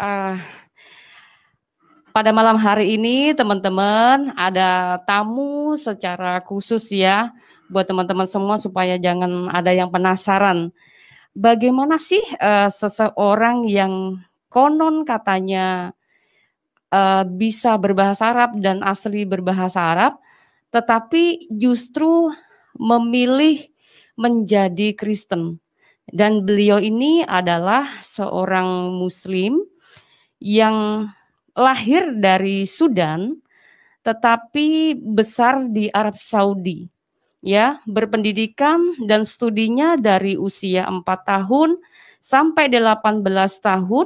Uh, pada malam hari ini teman-teman ada tamu secara khusus ya buat teman-teman semua supaya jangan ada yang penasaran. Bagaimana sih seseorang yang konon katanya bisa berbahasa Arab dan asli berbahasa Arab, tetapi justru memilih menjadi Kristen. Dan beliau ini adalah seorang Muslim yang lahir dari Sudan, tetapi besar di Arab Saudi. Ya, berpendidikan dan studinya dari usia 4 tahun sampai 18 tahun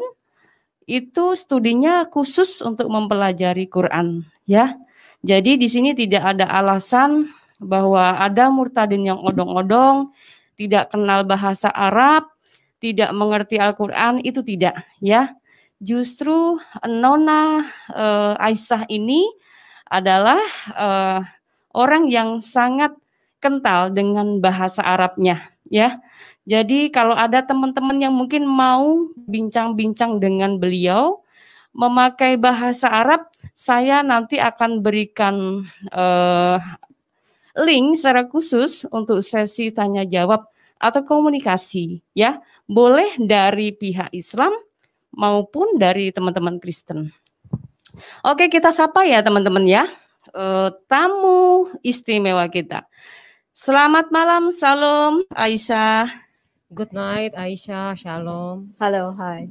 itu studinya khusus untuk mempelajari Quran, ya. Jadi di sini tidak ada alasan bahwa ada murtadin yang odong-odong, tidak kenal bahasa Arab, tidak mengerti Al-Quran, itu tidak, ya. Justru Nona Aisyah ini adalah orang yang sangat kental dengan bahasa Arabnya, ya. Jadi kalau ada teman-teman yang mungkin mau bincang-bincang dengan beliau memakai bahasa Arab, saya nanti akan berikan link secara khusus untuk sesi tanya jawab atau komunikasi, ya. Boleh dari pihak Islam maupun dari teman-teman Kristen. Oke, kita sapa ya teman-teman ya. Tamu istimewa kita. Selamat malam, salam Aisyah. Good night, Aisyah. Shalom. Hello, hi.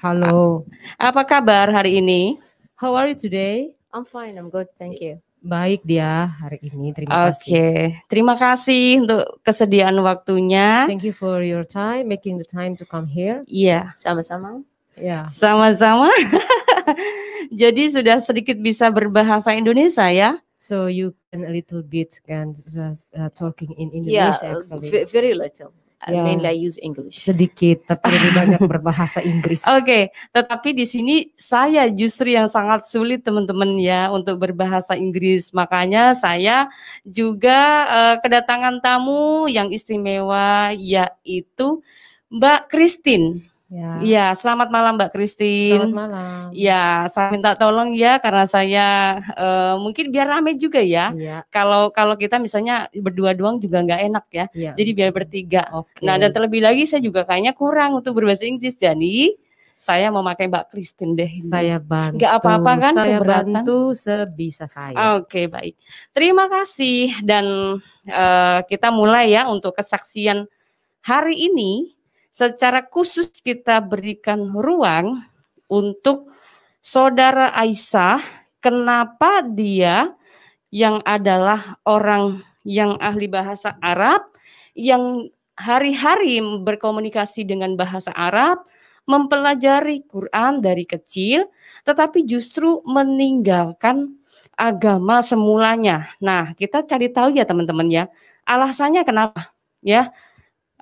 Halo. Apa kabar hari ini? How are you today? I'm fine, I'm good, thank you. Baik dia hari ini, terima kasih. Oke, terima kasih untuk kesediaan waktunya. Thank you for your time, making the time to come here. Iya. Sama-sama. Ya. Sama-sama. Jadi sudah sedikit bisa berbahasa Indonesia ya? So you can a little bit and just talking in English actually. Very little. Yeah. Mainly I use English. Sedikit, tapi lebih banyak berbahasa Inggris. Oke, tetapi di sini saya justru yang sangat sulit teman-teman ya untuk berbahasa Inggris. Makanya saya juga kedatangan tamu yang istimewa yaitu Mbak Christine. Ya. Iya, selamat malam Mbak Christine. Selamat malam. Ya, saya minta tolong ya karena saya mungkin biar rame juga ya. Ya. Kalau kita misalnya berdua doang juga nggak enak ya. Ya. Jadi biar bertiga. Okay. Nah, dan terlebih lagi saya juga kayaknya kurang untuk berbahasa Inggris. Jadi saya memakai Mbak Christine deh. Saya bantu. Nggak apa-apa kan? Saya keberatan? bantu sebisa saya. Oke, baik. Terima kasih dan kita mulai ya untuk kesaksian hari ini. Secara khusus kita berikan ruang untuk saudara Aisyah, kenapa dia yang adalah orang yang ahli bahasa Arab, yang hari-hari berkomunikasi dengan bahasa Arab, mempelajari Quran dari kecil, tetapi justru meninggalkan agama semulanya. Nah, kita cari tahu ya teman-teman ya, alasannya kenapa ya.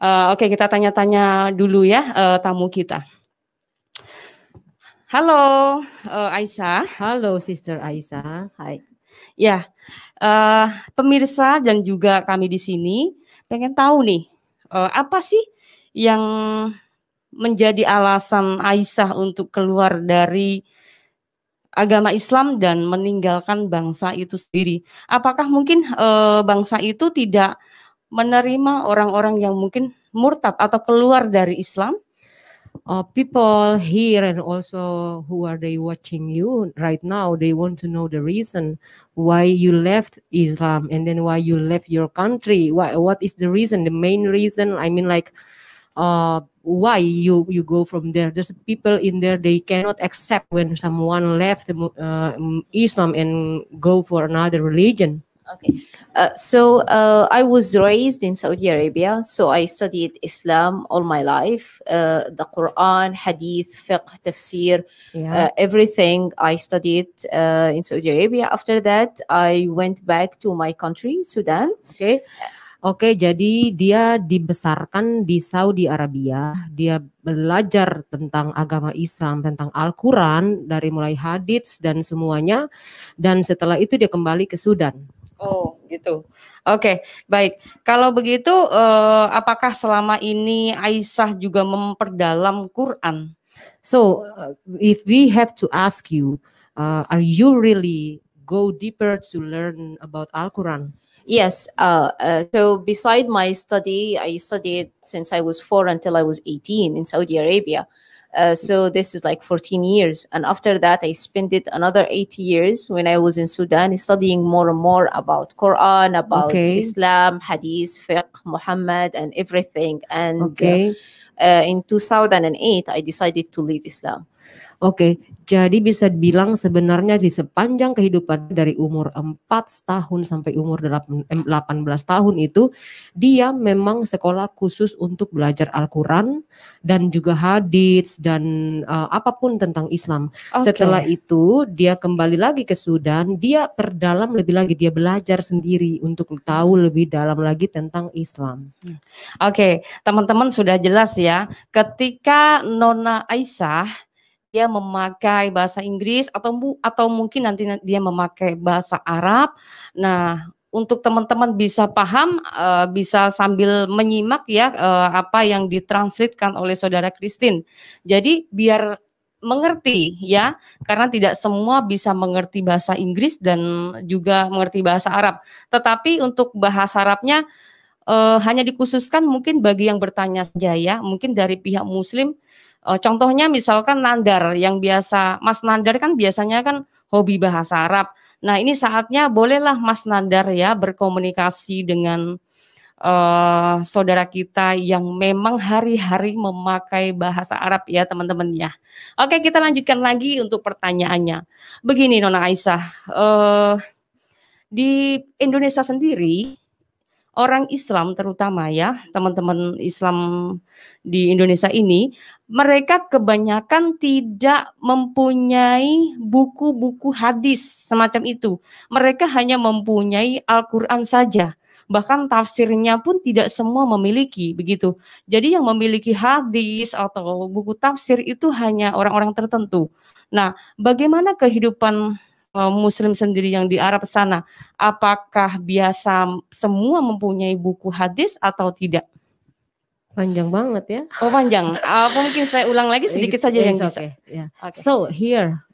Oke, kita tanya-tanya dulu ya tamu kita. Halo Aisyah. Halo Sister Aisyah. Hai. Ya, pemirsa dan juga kami di sini pengen tahu nih apa sih yang menjadi alasan Aisyah untuk keluar dari agama Islam dan meninggalkan bangsa itu sendiri. Apakah mungkin bangsa itu tidak menerima orang-orang yang mungkin murtad atau keluar dari Islam? People here and also who are they watching you right now, they want to know the reason why you left Islam and then why you left your country. What is the reason, the main reason? I mean, like, why you go from there? There's people in there, they cannot accept when someone left Islam and go for another religion. Okay, so I was raised in Saudi Arabia, so I studied Islam all my life, the Quran, Hadith, Fiqh, Tafsir, everything I studied in Saudi Arabia. After that, I went back to my country, Sudan. Oke, jadi dia dibesarkan di Saudi Arabia. Dia belajar tentang agama Islam, tentang Al-Quran, dari mulai hadits dan semuanya. Dan setelah itu dia kembali ke Sudan. Oh, gitu. Oke, baik. Kalau begitu, apakah selama ini Aisyah juga memperdalam Quran? So if we have to ask you, are you really go deeper to learn about Al-Quran? Yes. So beside my study, I studied since I was 4 until I was 18 in Saudi Arabia. So this is like 14 years. And after that, I spent it another 8 years when I was in Sudan studying more and more about Quran, about Okay. Islam, Hadith, Fiqh, Muhammad, and everything. And Okay. in 2008, I decided to leave Islam. Oke, jadi bisa dibilang sebenarnya di sepanjang kehidupan dari umur 4 tahun sampai umur 18 tahun itu dia memang sekolah khusus untuk belajar Al-Quran dan juga hadits dan apapun tentang Islam. Setelah itu dia kembali lagi ke Sudan, dia perdalam lebih lagi, dia belajar sendiri untuk tahu lebih dalam lagi tentang Islam. Oke, teman-teman sudah jelas ya, ketika Nona Aisyah dia memakai bahasa Inggris atau mungkin nanti dia memakai bahasa Arab. Nah, untuk teman-teman bisa paham, bisa sambil menyimak ya apa yang ditranslatekan oleh saudara Christine. Jadi biar mengerti ya, karena tidak semua bisa mengerti bahasa Inggris dan juga mengerti bahasa Arab. Tetapi untuk bahasa Arabnya hanya dikhususkan mungkin bagi yang bertanya saja ya, mungkin dari pihak Muslim. Contohnya misalkan Nandar yang biasa, Mas Nandar kan biasanya kan hobi bahasa Arab. Nah ini saatnya bolehlah Mas Nandar ya berkomunikasi dengan saudara kita yang memang hari-hari memakai bahasa Arab ya teman-teman ya. Oke, kita lanjutkan lagi untuk pertanyaannya. Begini Nona Aisyah, di Indonesia sendiri orang Islam terutama ya teman-teman Islam di Indonesia ini, mereka kebanyakan tidak mempunyai buku-buku hadis semacam itu. Mereka hanya mempunyai Al-Quran saja. Bahkan tafsirnya pun tidak semua memiliki begitu. Jadi yang memiliki hadis atau buku tafsir itu hanya orang-orang tertentu. Nah, bagaimana kehidupan Muslim sendiri yang di Arab sana? Apakah biasa semua mempunyai buku hadis atau tidak? Panjang banget ya. Oh panjang. Apa mungkin saya ulang lagi sedikit saja yang bisa. Okay. Yeah. Okay. So here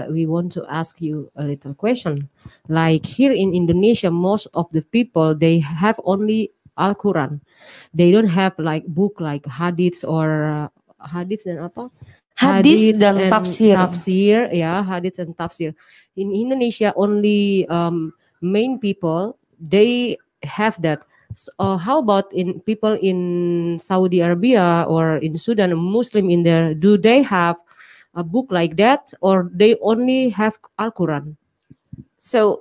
we want to ask you a little question. Like here in Indonesia, most of the people they have only Al-Quran. They don't have like book like hadits or hadits dan apa? Hadis dan tafsir. Tafsir, ya, hadits and tafsir. In Indonesia only main people they have that. So, how about in people in Saudi Arabia or in Sudan, Muslim in there? Do they have a book like that, or they only have Al-Quran? So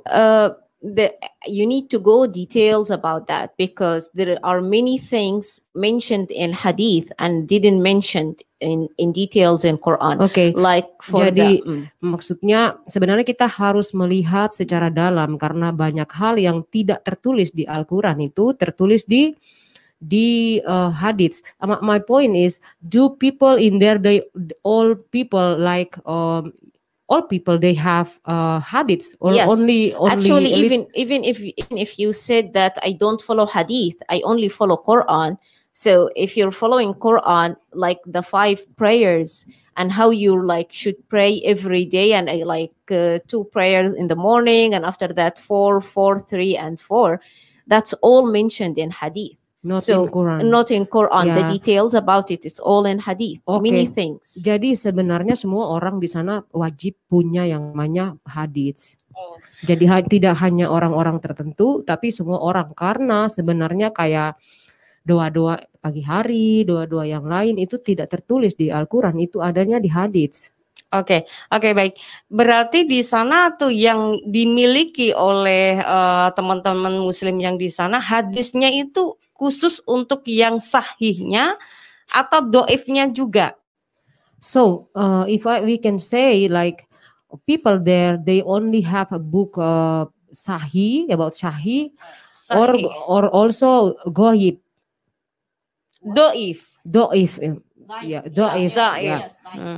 you need to go details about that because there are many things mentioned in Hadith and didn't mention in details in Quran. Okay. Like for jadi maksudnya sebenarnya kita harus melihat secara dalam karena banyak hal yang tidak tertulis di Al-Quran itu tertulis di hadits. My point is, do people in there all people like all people they have hadiths or yes. only actually even if you said that I don't follow hadith, I only follow Quran. So if you're following Quran, like the 5 prayers and how you like should pray every day, and like 2 prayers in the morning and after that 4, 3 and 4, that's all mentioned in hadith. Not in Quran. Not in Quran. Yeah. The details about it is all in hadith. Okay. Many things. Jadi sebenarnya semua orang di sana wajib punya yang namanya hadits. Jadi tidak hanya orang-orang tertentu, tapi semua orang, karena sebenarnya kayak doa-doa pagi hari, doa-doa yang lain itu tidak tertulis di Al-Quran, itu adanya di hadits. Oke, baik. Berarti di sana tuh yang dimiliki oleh teman-teman Muslim yang di sana, hadisnya itu khusus untuk yang sahihnya atau doifnya juga. So we can say like people there they only have a book sahih about sahih. Or also goib. Doif. Yeah, doif. Yeah.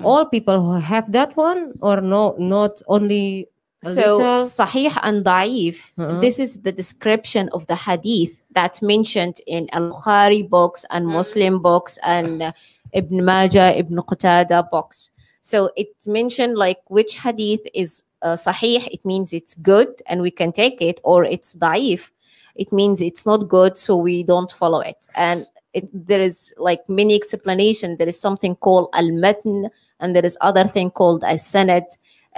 All people who have that one or no, not only so sahih and da'if. This is the description of the hadith that's mentioned in Al-Bukhari books and Muslim books and Ibn Majah, Ibn Qatada books. So it mentioned like which hadith is sahih, it means it's good and we can take it, or it's da'if, it means it's not good, so we don't follow it. And there is like many explanation. There is something called al-matn, and there is other thing called as-sanad,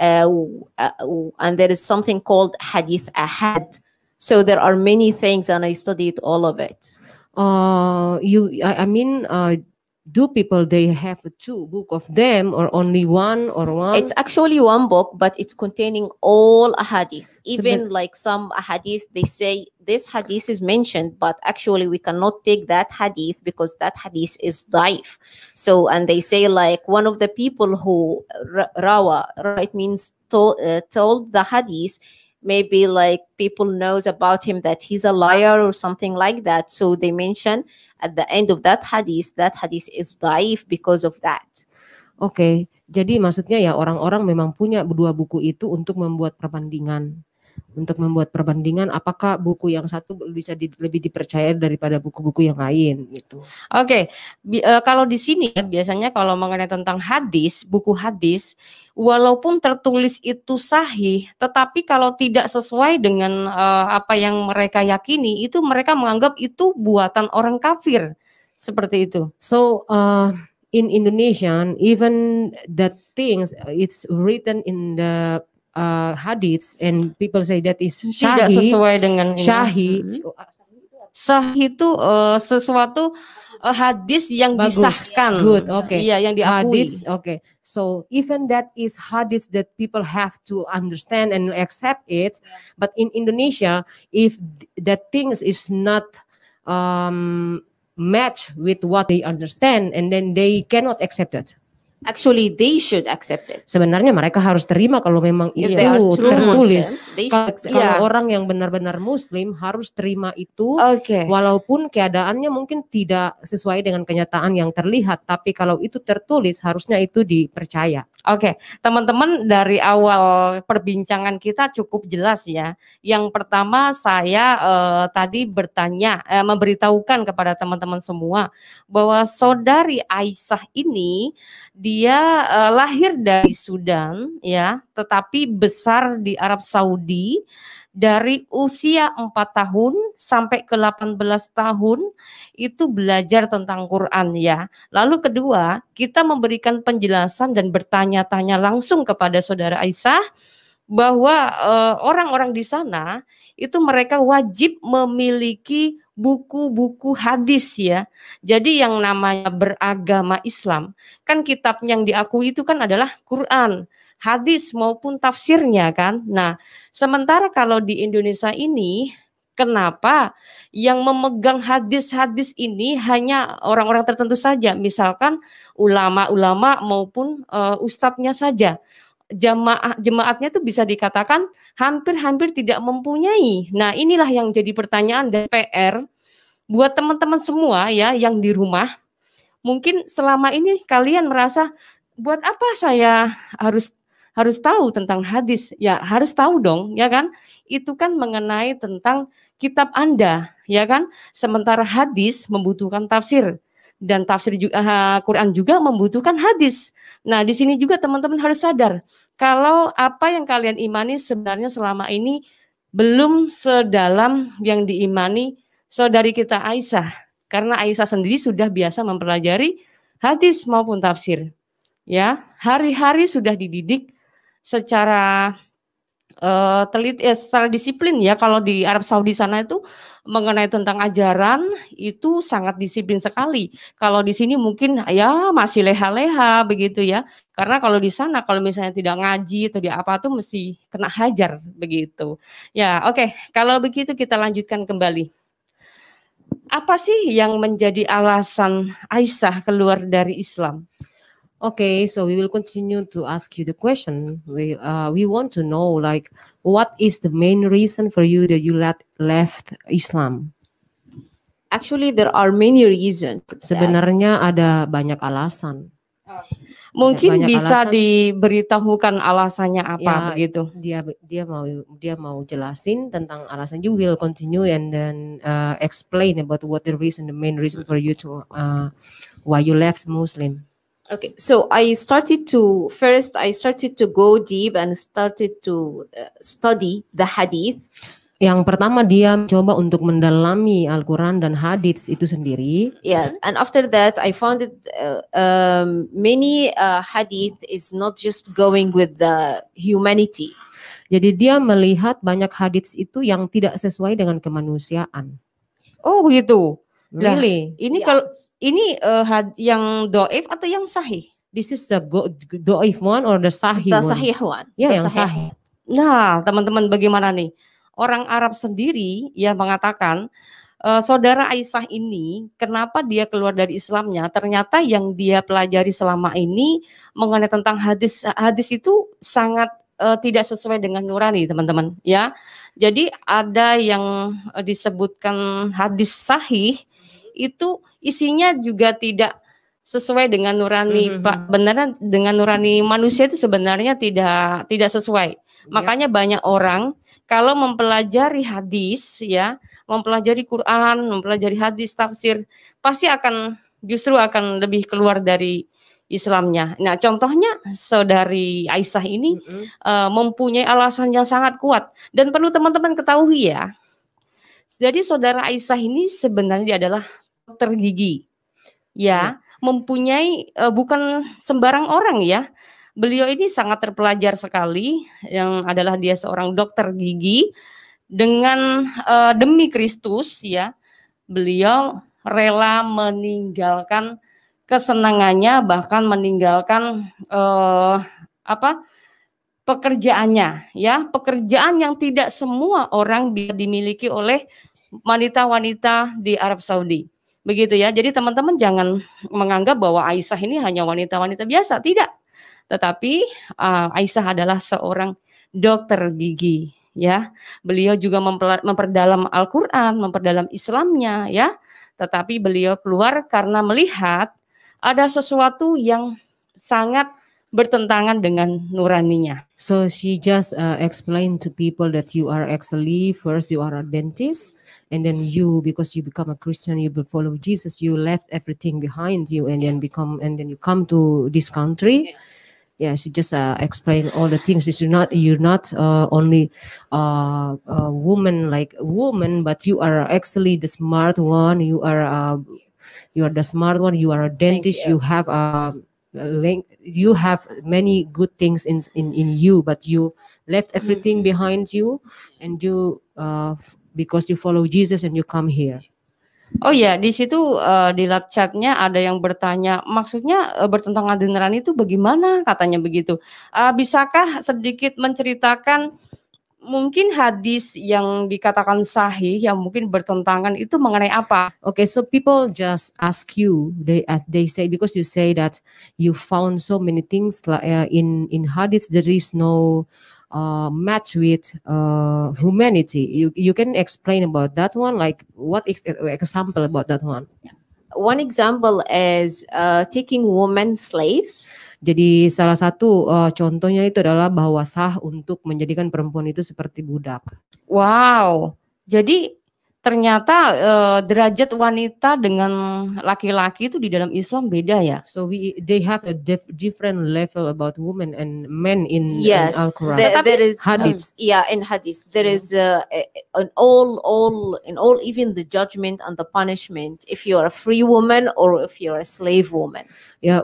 and there is something called hadith ahad. So there are many things, and I studied all of it. Do people they have two book of them, or only one, or one? It's actually one book, but it's containing all ahadith. Even like some ahadith, they say this hadith is mentioned, but actually we cannot take that hadith because that hadith is daif. So, and they say like one of the people who rawa, right, means told the hadith, maybe like people knows about him that he's a liar or something like that. So they mention at the end of that hadith is daif because of that. Oke, jadi maksudnya ya orang-orang memang punya dua buku itu untuk membuat perbandingan. Untuk membuat perbandingan apakah buku yang satu bisa lebih dipercaya daripada buku-buku yang lain gitu. Oke. Kalau di sini ya, biasanya kalau mengenai tentang hadis, buku hadis, walaupun tertulis itu sahih, tetapi kalau tidak sesuai dengan apa yang mereka yakini, itu mereka menganggap itu buatan orang kafir. Seperti itu. So in Indonesian, even that things it's written in the hadits and people say that is tidak sesuai dengan sahih. Sahih itu sesuatu hadis yang bagus, disahkan. Good, okay. Iya, yang diakui. Hadits, okay. So even that is hadits that people have to understand and accept it. But in Indonesia, if that things is not match with what they understand, and then they cannot accept it. Actually, they should accept it. Sebenarnya mereka harus terima kalau memang itu tertulis. Kalau orang yang benar-benar Muslim harus terima itu, walaupun keadaannya mungkin tidak sesuai dengan kenyataan yang terlihat, tapi kalau itu tertulis harusnya itu dipercaya. Oke, teman-teman, dari awal perbincangan kita cukup jelas ya. Yang pertama saya tadi memberitahukan kepada teman-teman semua bahwa saudari Aisyah ini dia lahir dari Sudan ya, tetapi besar di Arab Saudi. Dari usia 4 tahun sampai ke 18 tahun itu belajar tentang Quran ya. Lalu kedua, kita memberikan penjelasan dan bertanya-tanya langsung kepada saudara Aisyah bahwa orang-orang di sana itu mereka wajib memiliki buku-buku hadis ya. Jadi yang namanya beragama Islam, kan kitab yang diakui itu kan adalah Quran, hadis maupun tafsirnya kan. Nah, sementara kalau di Indonesia ini, kenapa yang memegang hadis-hadis ini hanya orang-orang tertentu saja, misalkan ulama-ulama maupun ustadznya saja. Jemaatnya itu bisa dikatakan hampir-hampir tidak mempunyai. Nah, inilah yang jadi pertanyaan dan PR buat teman-teman semua ya yang di rumah. Mungkin selama ini kalian merasa, buat apa saya harus tahu tentang hadis? Ya harus tahu dong, ya kan? Itu kan mengenai tentang kitab Anda, ya kan? Sementara hadis membutuhkan tafsir, dan tafsir juga Quran juga membutuhkan hadis. Nah, di sini juga teman-teman harus sadar kalau apa yang kalian imani sebenarnya selama ini belum sedalam yang diimani saudari kita Aisyah, karena Aisyah sendiri sudah biasa mempelajari hadis maupun tafsir. Ya, hari-hari sudah dididik secara secara disiplin ya. Kalau di Arab Saudi sana itu mengenai tentang ajaran itu sangat disiplin sekali. Kalau di sini mungkin ya masih leha-leha begitu ya. Karena kalau di sana kalau misalnya tidak ngaji atau apa tuh mesti kena hajar begitu. Ya, oke. Kalau begitu kita lanjutkan kembali. Apa sih yang menjadi alasan Aisyah keluar dari Islam? Okay, so we will continue to ask you the question. We want to know, like, what is the main reason for you that you left Islam? Actually, there are many reasons. Sebenarnya ada banyak alasan. Mungkin banyak bisa alasan. diberitahukan alasannya apa Ya, begitu? dia mau jelasin tentang alasan. You will continue and then explain about what the main reason for you to why you left Muslim. Okay, so I started to go deep and started to study the hadith. Yang pertama dia mencoba untuk mendalami Al-Quran dan hadits itu sendiri. Yes, and after that I found it many hadith is not just going with the humanity. Jadi dia melihat banyak hadits itu yang tidak sesuai dengan kemanusiaan. Oh begitu. Lah, Really? ini Yes. kalau ini yang doif atau yang sahih? This is the doif one or the sahih The one? sahih one. Ya, The yang sahih. sahih. Nah, teman-teman bagaimana nih? Orang Arab sendiri ya mengatakan saudara Aisyah ini kenapa dia keluar dari Islamnya? Ternyata yang dia pelajari selama ini mengenai tentang hadis itu sangat tidak sesuai dengan nurani, teman-teman, ya. Jadi ada yang disebutkan hadis sahih itu isinya juga tidak sesuai dengan nurani, Pak. Beneran dengan nurani manusia itu sebenarnya tidak sesuai. Makanya banyak orang kalau mempelajari hadis, ya, mempelajari Quran, mempelajari hadis, tafsir, pasti justru akan lebih keluar dari Islamnya. Nah, contohnya saudari Aisyah ini mempunyai alasan yang sangat kuat dan perlu teman-teman ketahui ya. Jadi saudara Aisyah ini sebenarnya adalah dokter gigi, ya, mempunyai bukan sembarang orang ya. Beliau ini sangat terpelajar sekali, yang adalah dia seorang dokter gigi dengan demi Kristus ya. Beliau rela meninggalkan kesenangannya, bahkan meninggalkan pekerjaannya ya, pekerjaan yang tidak semua orang bisa dimiliki oleh wanita-wanita di Arab Saudi. Begitu ya. Jadi teman-teman jangan menganggap bahwa Aisyah ini hanya wanita-wanita biasa, tidak. Tetapi Aisyah adalah seorang dokter gigi ya. Beliau juga memperdalam Al-Qur'an, memperdalam Islamnya ya. Tetapi beliau keluar karena melihat ada sesuatu yang sangat bertentangan dengan nuraninya. So she just explained to people that you are actually first you are a dentist, and then because you become a Christian, you will follow Jesus, you left everything behind you, and then you come to this country. Yeah, she just explained all the things. You're not only a woman, but you are actually the smart one. You are the smart one. You are a dentist. You have you have many good things in you, but you left everything behind you, and you because you follow Jesus and you come here. Oh ya, di situ di live chatnya ada yang bertanya, maksudnya bertentangan dengan nurani itu bagaimana? Katanya begitu. Bisakah sedikit menceritakan mungkin hadis yang dikatakan sahih yang mungkin bertentangan itu mengenai apa? Okay, so people just ask you, they say, because you say that you found so many things in hadith, there is no match with humanity. You can explain about that one, like what example about that one? One example is taking women slaves. Jadi salah satu contohnya itu adalah bahwa sah untuk menjadikan perempuan itu seperti budak. Wow, jadi ternyata derajat wanita dengan laki-laki itu di dalam Islam beda ya. So they have a different level about women and men in Al-Quran. There is hadith. In hadith there is in all even the judgment and the punishment if you are a free woman or if you are a slave woman. Ya,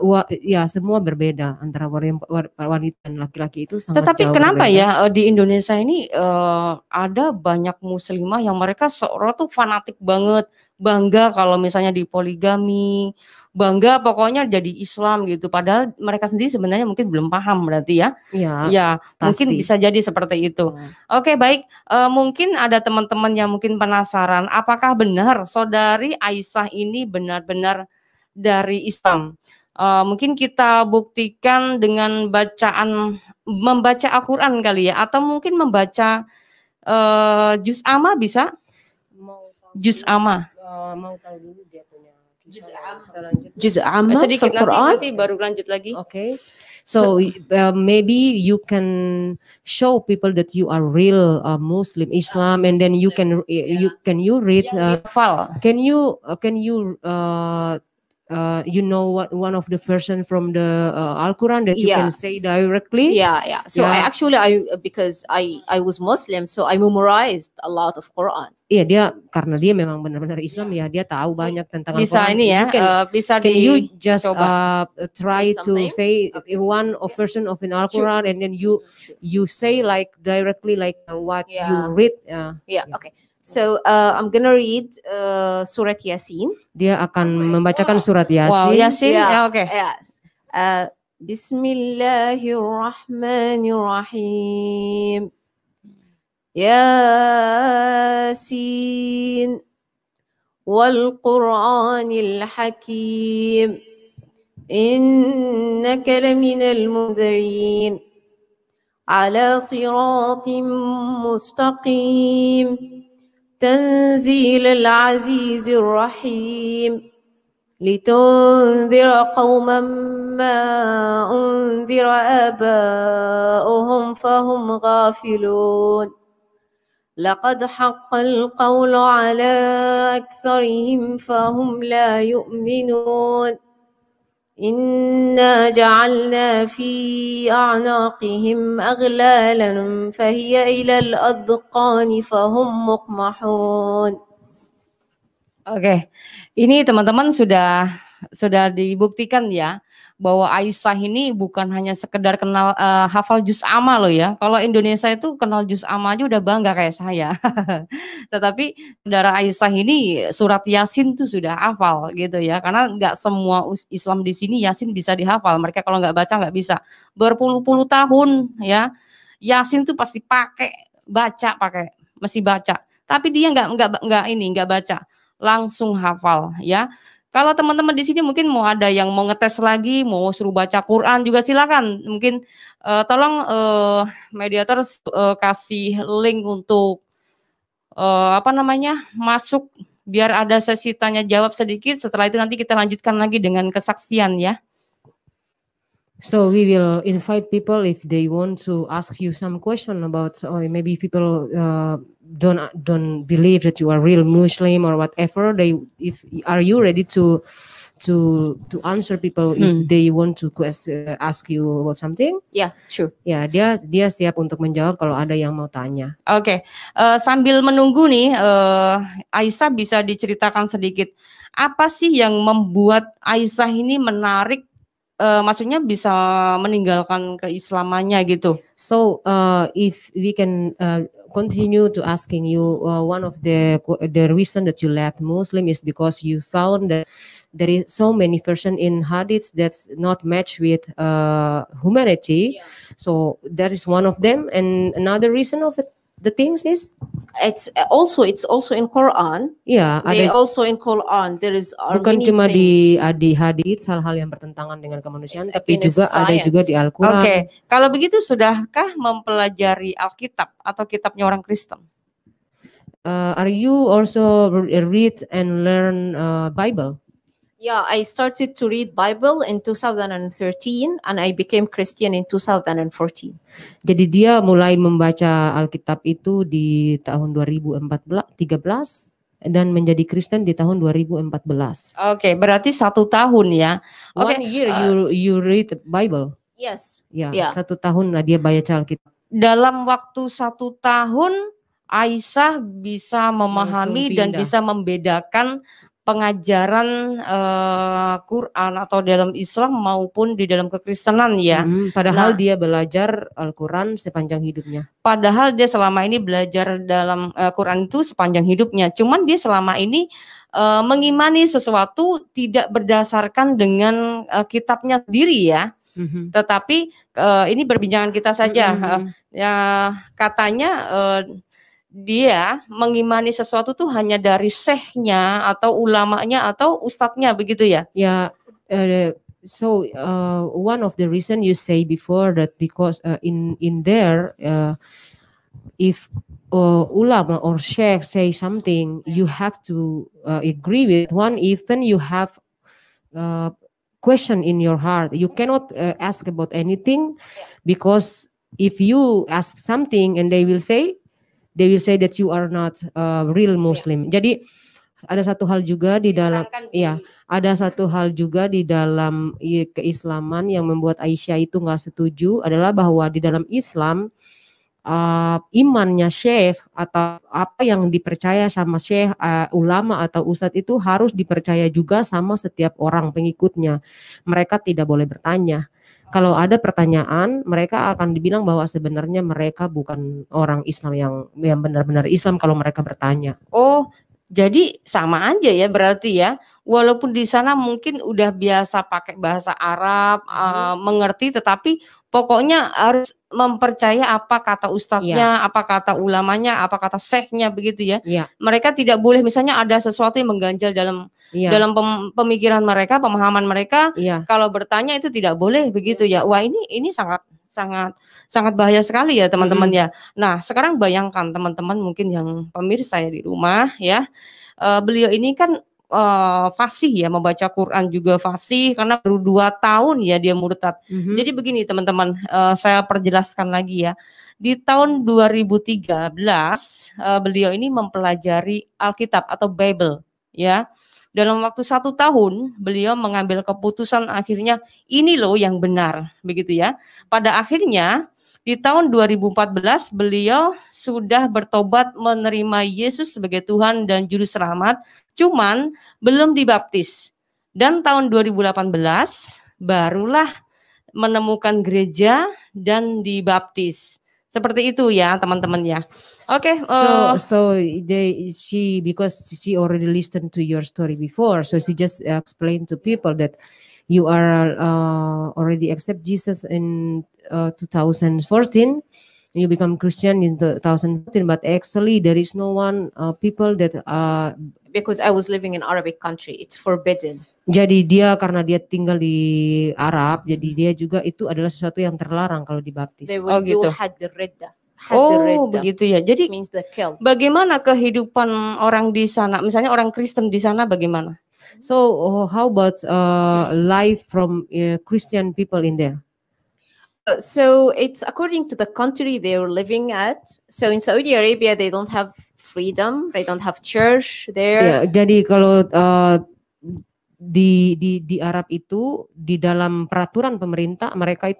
semua berbeda antara wanita dan laki-laki itu sangat Tetapi jauh kenapa berbeda. ya di Indonesia ini ada banyak muslimah yang mereka seorang tuh fanatik banget, bangga kalau misalnya di poligami, bangga pokoknya jadi Islam gitu. Padahal mereka sendiri sebenarnya mungkin belum paham berarti ya. Ya, mungkin bisa jadi seperti itu. Oke, baik. Mungkin ada teman-teman yang mungkin penasaran, apakah benar saudari Aisyah ini benar-benar dari Islam? Mungkin kita buktikan dengan membaca Al-Quran kali ya, atau mungkin membaca juz amma bisa? Juz amma. Mau tahu dulu dia punya جزء عامة في sedikit القرآن. nanti baru lanjut lagi. Okay. So maybe you can show people that you are real Muslim Islam, and then you can you read Hafal. can you you know what one of the version from the Al-Quran that you can Yes. say directly? Yeah. So Yeah. because I was Muslim, so I memorized a lot of Quran. Iya, dia karena dia memang benar-benar Islam ya, dia tahu banyak tentang Bisa Al-Quran. ini ya, You bisa you just dicoba. try Say to something? say Okay. one of version of an Al-Quran, and then you say like directly like what you Yeah. read. Yeah. Okay. So I'm gonna read Surat Yasin. Dia akan membacakan surat Wow, Yasin. Yasin. Ya, oke. Yes. Bismillahirrahmanirrahim. Yasin wal Qur'anil Hakim. Innaka laminal munzirin ala siratim mustaqim. تنزيل العزيز الرحيم لتنذر قوما ما أنذر آباؤهم فهم غافلون لقد حق القول على أكثرهم فهم لا يؤمنون إنا جعلنا في أعناقهم أغلالا فهي إلى الأذقان فهم مقمحون. Oke, ini teman-teman sudah dibuktikan ya bahwa Aisyah ini bukan hanya sekedar kenal hafal juz amma loh ya. Kalau Indonesia itu kenal juz amma aja udah bangga kayak saya. Tetapi saudara Aisyah ini surat Yasin tuh sudah hafal gitu ya. Karena nggak semua Islam di sini Yasin bisa dihafal. Mereka kalau nggak baca nggak bisa. Berpuluh-puluh tahun ya. Yasin tuh pasti mesti baca. Tapi dia nggak baca, langsung hafal ya. Kalau teman-teman di sini mungkin mau ada yang mau ngetes lagi, mau suruh baca Quran juga silakan. Mungkin tolong mediator kasih link untuk masuk biar ada sesi tanya jawab sedikit. Setelah itu nanti kita lanjutkan lagi dengan kesaksian ya. So we will invite people if they want to ask you some question about, or maybe people don't believe that you are real Muslim or whatever. Are you ready to answer people if they want to ask you about something? Yeah, sure. Ya, dia siap untuk menjawab kalau ada yang mau tanya. Oke. Sambil menunggu nih, Aisyah bisa diceritakan sedikit apa sih yang membuat Aisyah ini menarik? Maksudnya bisa meninggalkan keislamannya gitu. So if we can continue to asking you, one of the reason that you left Muslim is because you found that there is so many version in hadiths that's not matched with humanity. Yeah. So that is one of them, and another reason of it, the things is it's also in Quran. Ya, They also in Quran there is bukan cuma di hadits hal-hal yang bertentangan dengan kemanusiaan, tapi juga ada juga di Al-Quran. Oke, kalau begitu sudahkah mempelajari Alkitab atau kitabnya orang Kristen? Are you also read and learn Bible? Yeah, I started to read Bible in 2013 and I became Christian in 2014. Jadi dia mulai membaca Alkitab itu di tahun 2013 dan menjadi Kristen di tahun 2014. Oke, berarti 1 tahun ya. Oke, 1 year you read Bible. Yes. Ya, 1 tahun lah dia baca Alkitab. Dalam waktu 1 tahun Aisyah bisa memahami dan bisa membedakan pengajaran Quran atau dalam Islam maupun di dalam kekristenan ya. Padahal dia belajar Al-Quran sepanjang hidupnya. Padahal dia selama ini belajar dalam Quran itu sepanjang hidupnya. Cuman dia selama ini mengimani sesuatu tidak berdasarkan dengan kitabnya sendiri ya. Tetapi ini perbincangan kita saja. Ya katanya dia mengimani sesuatu tuh hanya dari syekhnya atau ulamanya atau ustadznya begitu ya? Ya, so one of the reason you say before that because in there if ulama or sheikh say something, you have to agree with one, even you have question in your heart. You cannot ask about anything, because if you ask something and they will say that you are not a real Muslim. Jadi ada satu hal juga di dalam ada satu hal juga di dalam keislaman yang membuat Aisyah itu nggak setuju adalah bahwa di dalam Islam imannya syekh atau apa yang dipercaya sama syekh, ulama atau ustadz itu harus dipercaya juga sama setiap orang pengikutnya. Mereka tidak boleh bertanya. Kalau ada pertanyaan, mereka akan dibilang bahwa sebenarnya mereka bukan orang Islam yang benar-benar Islam kalau mereka bertanya. Oh, jadi sama aja ya berarti ya. Walaupun di sana mungkin udah biasa pakai bahasa Arab, mengerti, tetapi pokoknya harus mempercaya apa kata ustadznya, apa kata ulamanya, apa kata syekhnya, begitu ya. Mereka tidak boleh misalnya ada sesuatu yang mengganjal dalam pemikiran mereka, pemahaman mereka. Kalau bertanya itu tidak boleh, begitu ya. Wah, ini sangat bahaya sekali ya teman-teman ya. Nah, sekarang bayangkan teman-teman mungkin yang pemirsa ya di rumah ya. Beliau ini kan fasih ya, membaca Quran juga fasih karena baru 2 tahun ya dia murtad. Jadi begini teman-teman, saya perjelaskan lagi ya. Di tahun 2013 beliau ini mempelajari Alkitab atau Bible ya. Dalam waktu 1 tahun beliau mengambil keputusan, akhirnya ini loh yang benar, begitu ya. Pada akhirnya di tahun 2014 beliau sudah bertobat menerima Yesus sebagai Tuhan dan Juru Selamat, cuman belum dibaptis. Dan tahun 2018 barulah menemukan gereja dan dibaptis. Seperti itu ya teman-teman ya. Oke. Because she already listened to your story before, so she just explained to people that you are already accept Jesus in 2014. You become Christian in 2014, but actually there is no one people that because I was living in Arabic country, it's forbidden. Jadi dia karena dia tinggal di Arab, jadi dia juga itu adalah sesuatu yang terlarang kalau dibaptis. Oh gitu. Begitu ya. Jadi bagaimana kehidupan orang di sana? Misalnya orang Kristen di sana bagaimana? So how about life from Christian people in there? So it's according to the country they're living at. So in Saudi Arabia they don't have freedom, they don't have church there. Jadi kalau di Arab itu di dalam peraturan pemerintah mereka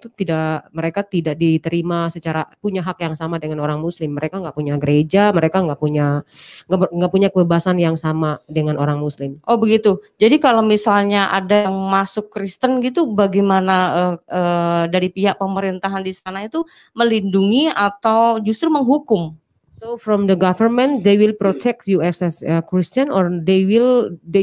tidak diterima secara punya hak yang sama dengan orang Muslim. Mereka nggak punya gereja, mereka nggak punya kebebasan yang sama dengan orang Muslim. Oh begitu. Jadi kalau misalnya ada yang masuk Kristen gitu, bagaimana dari pihak pemerintahan di sana itu melindungi atau justru menghukum? So from the government, they will protect you as a Christian, or they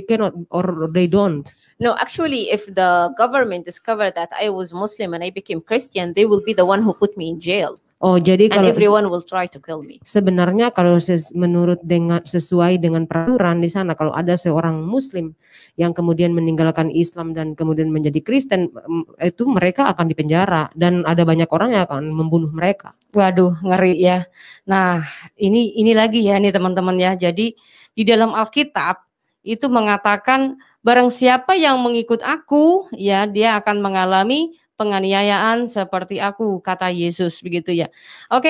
cannot, or they don't. No, actually, if the government discovered that I was Muslim and I became Christian, they will be the one who put me in jail. Oh, jadi and everyone will try to kill me. Sebenarnya kalau sesuai dengan peraturan di sana, kalau ada seorang Muslim yang kemudian meninggalkan Islam dan kemudian menjadi Kristen, itu mereka akan dipenjara dan ada banyak orang yang akan membunuh mereka. Waduh, ngeri ya. Nah, ini lagi ya nih teman-teman ya. Jadi di dalam Alkitab itu mengatakan barang siapa yang mengikut aku, ya dia akan mengalami penganiayaan seperti aku, kata Yesus, begitu ya. Oke.